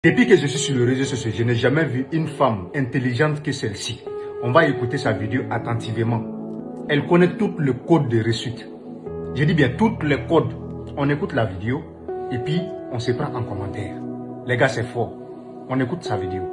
Depuis que je suis sur le réseau social, je n'ai jamais vu une femme intelligente que celle-ci. On va écouter sa vidéo attentivement. Elle connaît tous les codes de réussite. Je dis bien tous les codes. On écoute la vidéo et puis on se prend en commentaire. Les gars, c'est fort. On écoute sa vidéo.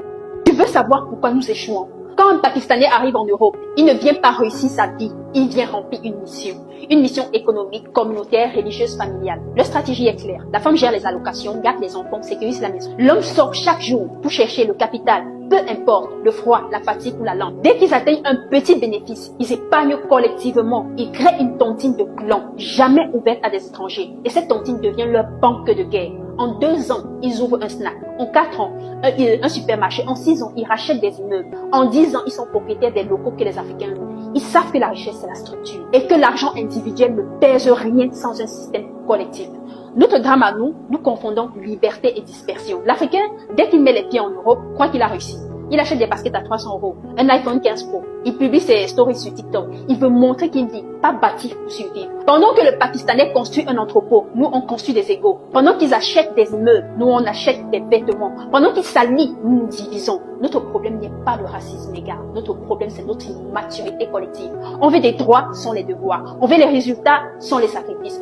Tu veux savoir pourquoi nous échouons? Quand un Pakistanais arrive en Europe, il ne vient pas réussir sa vie, il vient remplir une mission. Une mission économique, communautaire, religieuse, familiale. Leur stratégie est claire. La femme gère les allocations, garde les enfants, sécurise la maison. L'homme sort chaque jour pour chercher le capital, peu importe le froid, la fatigue ou la langue. Dès qu'ils atteignent un petit bénéfice, ils épargnent collectivement. Ils créent une tontine de plomb, jamais ouverte à des étrangers. Et cette tontine devient leur banque de guerre. En 2 ans, ils ouvrent un snack. En 4 ans, un supermarché. En 6 ans, ils rachètent des immeubles. En 10 ans, ils sont propriétaires des locaux que les Africains louent. Ils savent que la richesse, c'est la structure. Et que l'argent individuel ne pèse rien sans un système collectif. Notre drame à nous, nous confondons liberté et dispersion. L'Africain, dès qu'il met les pieds en Europe, croit qu'il a réussi. Il achète des baskets à 300 €, un iPhone 15 Pro. Il publie ses stories sur TikTok. Il veut montrer qu'il vit, pas bâti pour survivre. Pendant que le Pakistanais construit un entrepôt, nous on construit des égos. Pendant qu'ils achètent des immeubles, nous on achète des vêtements. Pendant qu'ils s'allient, nous nous divisons. Notre problème n'est pas le racisme, les gars. Notre problème, c'est notre immaturité collective. On veut des droits sans les devoirs. On veut les résultats sans les sacrifices.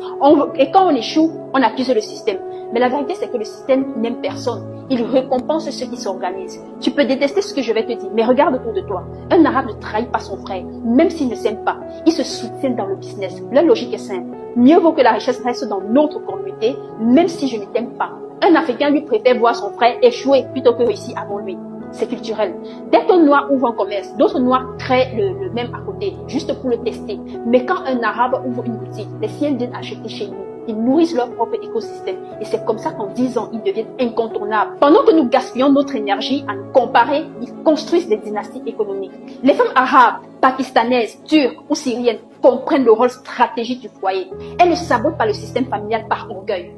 Et quand on échoue, on accuse le système. Mais la vérité, c'est que le système n'aime personne. Il récompense ceux qui s'organisent. Tu peux détester ce que je vais te dire, mais regarde autour de toi. Un arabe ne trahit pas son frère, même s'il ne s'aime pas. Ils se soutiennent dans le business. Leur logique est simple. Mieux vaut que la richesse reste dans notre communauté, même si je ne t'aime pas. Un Africain lui préfère voir son frère échouer plutôt que réussir avant lui. C'est culturel. Dès qu'un noir ouvre un commerce, d'autres noirs créent le même à côté, juste pour le tester. Mais quand un arabe ouvre une boutique, les siens viennent acheter chez nous. Ils nourrissent leur propre écosystème. Et c'est comme ça qu'en 10 ans, ils deviennent incontournables. Pendant que nous gaspillons notre énergie à nous comparer, ils construisent des dynasties économiques. Les femmes arabes, pakistanaises, turques ou syriennes comprennent le rôle stratégique du foyer. Elles ne sabotent pas le système familial par orgueil.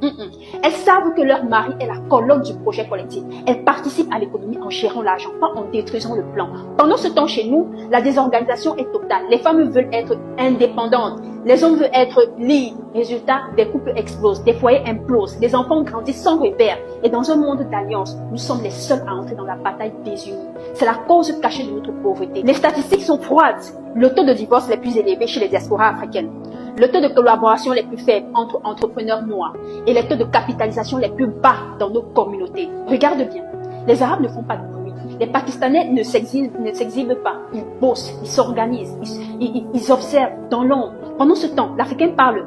Elles savent que leur mari est la colonne du projet collectif. Elles participent à l'économie en gérant l'argent, pas en détruisant le plan. Pendant ce temps chez nous, la désorganisation est totale. Les femmes veulent être indépendantes. Les hommes veulent être libres. Résultat, des couples explosent, des foyers implosent, les enfants grandissent sans repère. Et dans un monde d'alliance, nous sommes les seuls à entrer dans la bataille désunie. C'est la cause cachée de notre pauvreté. Les statistiques sont froides. Le taux de divorce les plus élevé chez les diasporas africaines. Le taux de collaboration les plus faibles entre entrepreneurs noirs. Et les taux de capitalisation les plus bas dans nos communautés. Regarde bien. Les Arabes ne font pas de bruit. Les Pakistanais ne s'exhibent pas. Ils bossent, ils s'organisent, ils observent dans l'ombre. Pendant ce temps, l'Africain parle,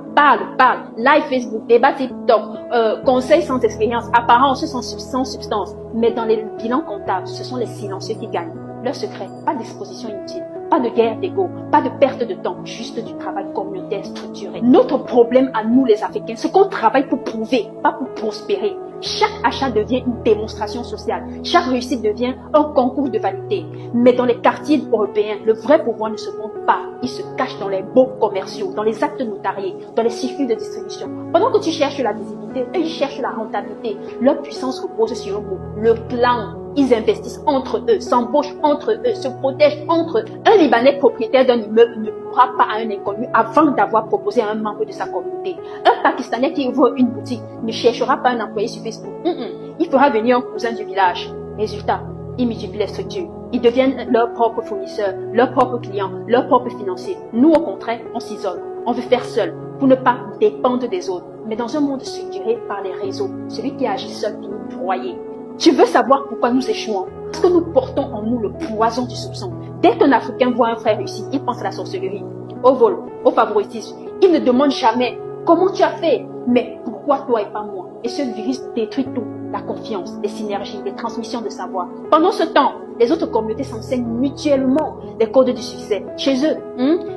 live Facebook, débat TikTok, conseils sans expérience, apparence sans substance. Mais dans les bilans comptables, ce sont les silencieux qui gagnent. Leur secret, pas d'exposition inutile, pas de guerre d'ego, pas de perte de temps, juste du travail communautaire structuré. Notre problème à nous les Africains, c'est qu'on travaille pour prouver, pas pour prospérer. Chaque achat devient une démonstration sociale. Chaque réussite devient un concours de vanité. Mais dans les quartiers européens, le vrai pouvoir ne se compte pas. Il se cache dans les baux commerciaux, dans les actes notariés, dans les circuits de distribution. Pendant que tu cherches la visibilité, eux, ils cherchent la rentabilité. Leur puissance repose sur un mot, le clan. Ils investissent entre eux, s'embauchent entre eux, se protègent entre eux. Un Libanais propriétaire d'un immeuble ne pourra pas à un inconnu avant d'avoir proposé à un membre de sa communauté. Un Pakistanais qui ouvre une boutique ne cherchera pas un employé sur Facebook. Il fera venir un cousin du village. Résultat, ils multiplient les structures. Ils deviennent leurs propres fournisseurs, leurs propres clients, leurs propres financiers. Nous, au contraire, on s'isole. On veut faire seul pour ne pas dépendre des autres. Mais dans un monde structuré par les réseaux, celui qui agit seul finit broyé. Tu veux savoir pourquoi nous échouons? Parce que nous portons en nous le poison du soupçon. Dès qu'un Africain voit un frère réussir, il pense à la sorcellerie, au vol, au favoritisme. Il ne demande jamais comment tu as fait, mais pourquoi toi et pas moi? Et ce virus détruit tout, la confiance, les synergies, les transmissions de savoir. Pendant ce temps, les autres communautés s'enseignent mutuellement les codes du succès. Chez eux,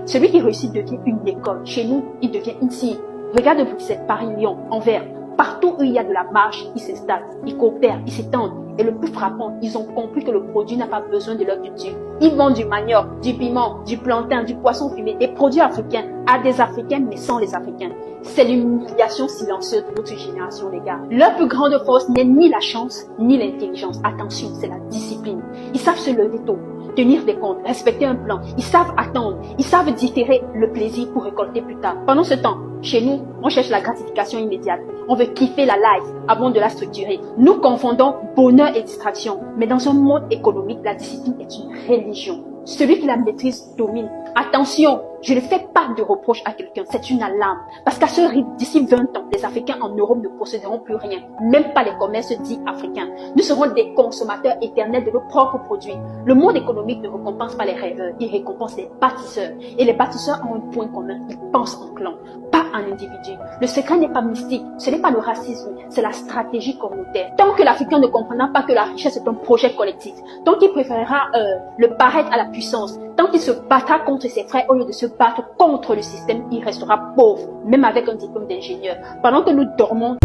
celui qui réussit devient une école. Chez nous, il devient une cible. Regarde Bruxelles, Paris, Lyon, Anvers. Partout où il y a de la marge, ils s'installent, ils coopèrent, ils s'étendent. Et le plus frappant, ils ont compris que le produit n'a pas besoin de leur culture. Ils vendent du manioc, du piment, du plantain, du poisson fumé, des produits africains à des Africains mais sans les Africains. C'est l'humiliation silencieuse de notre génération, les gars. Leur plus grande force n'est ni la chance, ni l'intelligence. Attention, c'est la discipline. Ils savent se lever tôt, tenir des comptes, respecter un plan. Ils savent attendre, ils savent différer le plaisir pour récolter plus tard. Pendant ce temps, chez nous, on cherche la gratification immédiate. On veut kiffer la life avant de la structurer. Nous confondons bonheur et distraction. Mais dans un monde économique, la discipline est une religion. Celui qui la maîtrise domine. Attention, je ne fais pas de reproche à quelqu'un, c'est une alarme. Parce qu'à ce rythme, d'ici 20 ans, les Africains en Europe ne posséderont plus rien, même pas les commerces dits africains. Nous serons des consommateurs éternels de nos propres produits. Le monde économique ne récompense pas les rêveurs, il récompense les bâtisseurs. Et les bâtisseurs ont un point commun, ils pensent en clan, pas en individu. Le secret n'est pas mystique, ce n'est pas le racisme, c'est la stratégie communautaire. Tant que l'Africain ne comprendra pas que la richesse est un projet collectif, tant qu'il préférera le paraître à la puissance, tant qu'il se battra contre ses frères au lieu de se battre contre le système, il restera pauvre, même avec un diplôme d'ingénieur. Pendant que nous dormons...